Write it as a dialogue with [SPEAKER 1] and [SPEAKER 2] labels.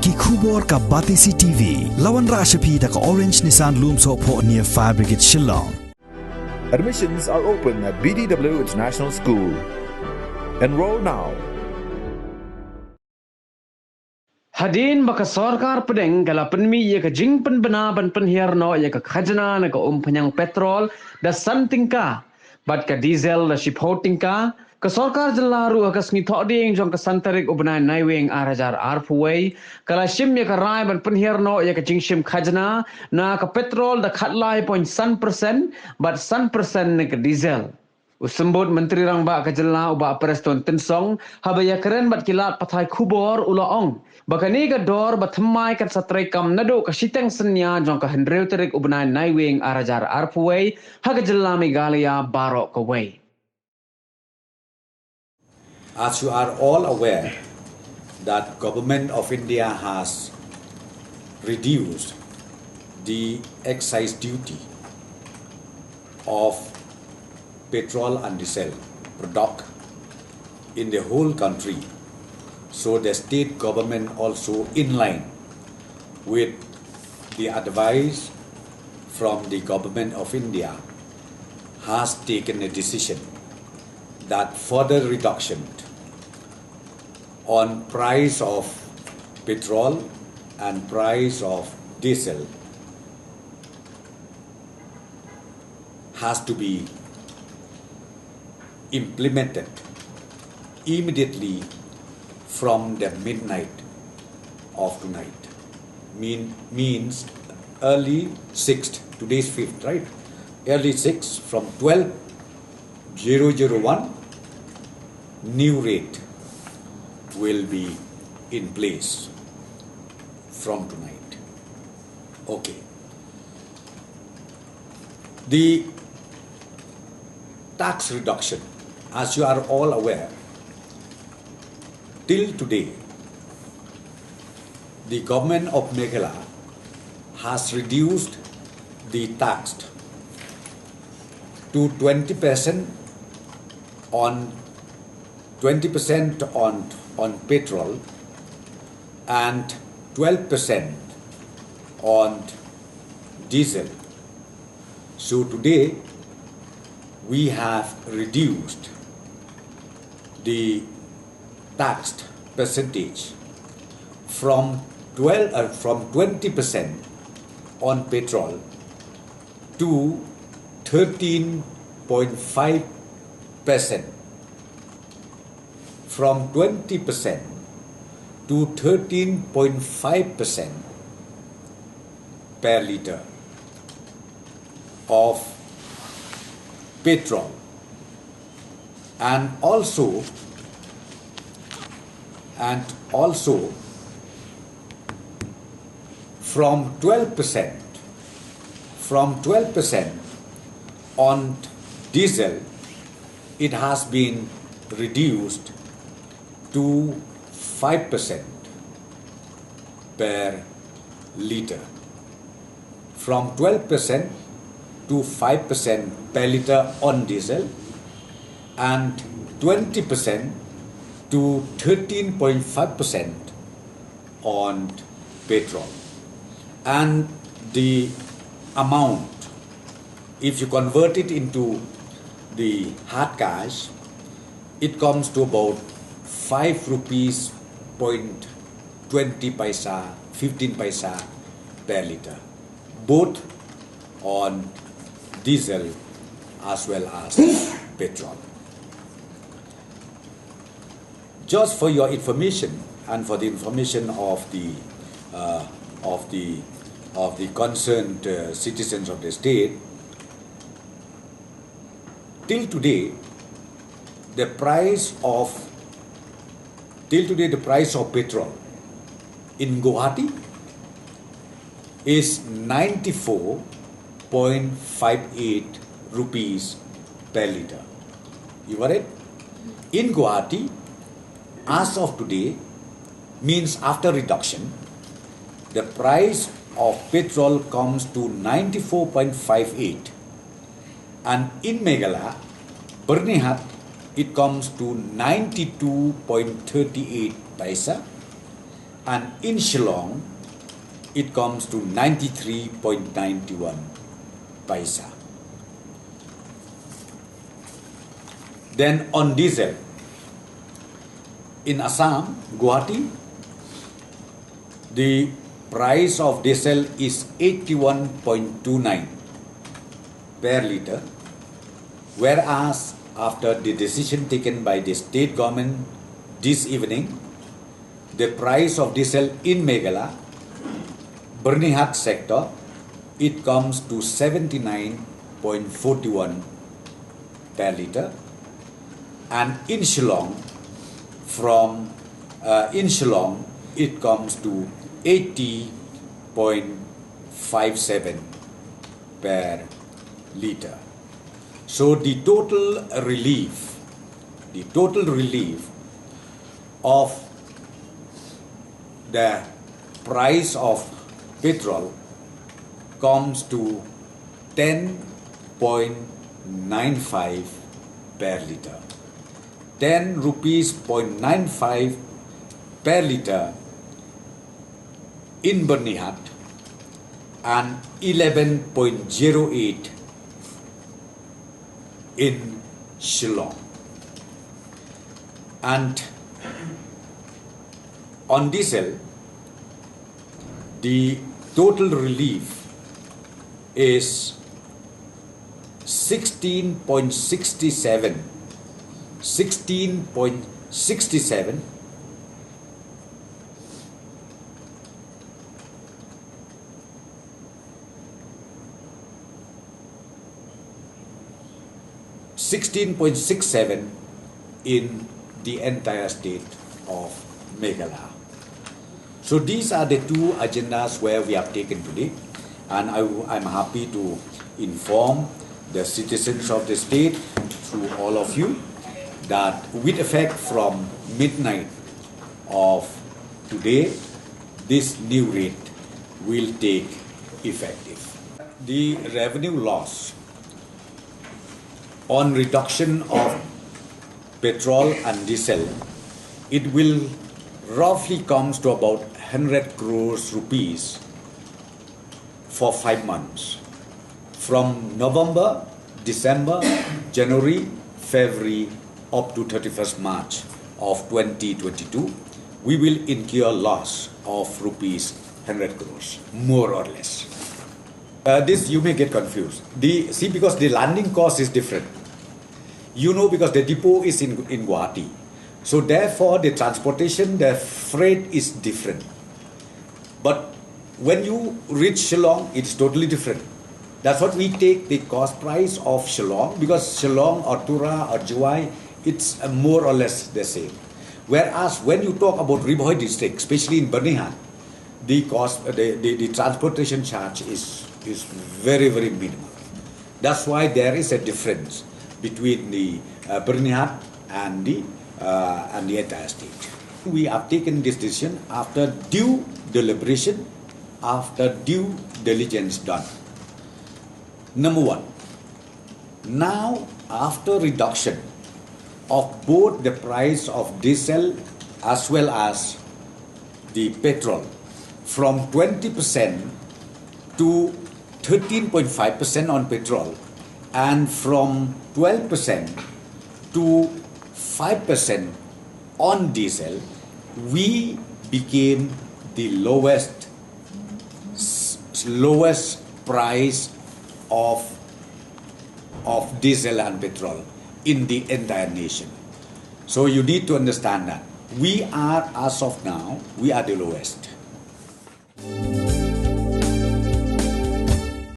[SPEAKER 1] ki khubor ka Batisi TV lawan ra shapi da ka Orange Nissan Lumso pho near Fire Brigade Shillong.
[SPEAKER 2] Admissions are open at BDW International School. Enroll now.
[SPEAKER 3] Hadin baka sarkar pedeng kala penmi ye ka jing pen bena ban penhiar no ye ka khajna na ka penyang petrol da santingka bat ka diesel da shiphotingka ka sarkar jalaru ka smi thoding jong ka santarik ubnai naiwing arajar arfuway kala shim ye ka rai ban penhiar no ye ka jing shim khajna na ka petrol da khatlai point san percent bat san percent ne ka diesel. Usembut Menteri Rangba Kajela uba Preston Tensong habaya keren bat kilat pathai khubor ulaong bakani ka dor bathamai kat satrai kam nado ka siteng senya jong ka hendreu terik ubnai naiwing arajar arpuway haga jela Meghalaya barok ka way.
[SPEAKER 4] As you are all aware that Government of India has reduced the excise duty of petrol and diesel product in the whole country. So the state government also in line with the advice from the Government of India has taken a decision that further reduction on price of petrol and price of diesel has to be implemented immediately from the midnight of tonight. Means early 6th, today's 5th, right? Early 6th from 12:001, new rate will be in place from tonight. Okay. The tax reduction, as you are all aware, till today, the government of Meghalaya has reduced the tax to 20% on 20% on petrol and 12% on diesel. So today we have reduced the tax percentage from 20% on petrol to 13.5%. From 20% to 13.5% per liter of petrol, and also from 12% on diesel, it has been reduced to 5% per liter. From 12% to 5% per liter on diesel and 20% to 13.5% on petrol. And the amount, if you convert it into the hard cash, it comes to about 5 rupees point 20 paisa, 15 paisa per liter, both on diesel as well as petrol. Just for your information and for the information of the concerned citizens of the state, till today the price of petrol in Guwahati is 94.58 rupees per liter. You got it? In Guwahati, as of today, means after reduction, the price of petrol comes to 94.58, and in Meghalaya, Bernihat, it comes to 92.38 paisa, and in Shillong it comes to 93.91 paisa. Then on diesel, in Assam, Guwahati, the price of diesel is 81.29 per litre, whereas after the decision taken by the state government this evening, the price of diesel in Meghalaya, Bernihat sector, it comes to 79.41 per litre, and in Shillong, it comes to 80.57 per litre. So the total relief of the price of petrol comes to 10.95 per litre. 10 rupees 0.95 per litre in Bernihat and 11.08 in Shillong. And on diesel, the total relief is 16.67 16.67 in the entire state of Meghalaya. So these are the two agendas where we have taken today, and I'm happy to inform the citizens of the state through all of you that with effect from midnight of today, this new rate will take effective. The revenue loss on reduction of petrol and diesel, it will roughly comes to about 100 crores rupees for 5 months. From November, December, January, February, up to 31st March of 2022, we will incur loss of rupees 100 crores, more or less. This you may get confused. Because the landing cost is different. You know, because the depot is in Guwahati. So therefore, the transportation, the freight is different. But when you reach Shillong, it's totally different. That's what we take the cost price of Shillong, because Shillong or Tura or Juwai, it's more or less the same. Whereas when you talk about Ribhoi district, especially in Bernihat, the cost, the transportation charge is very, very minimal. That's why there is a difference between the Bernihat and the entire state. We have taken this decision after due deliberation, after due diligence done. Number one, now after reduction of both the price of diesel as well as the petrol from 20% to 13.5% on petrol and from 12% to 5% on diesel, we became the lowest price of diesel and petrol in the entire nation. So you need to understand that we are, as of now, we are the lowest.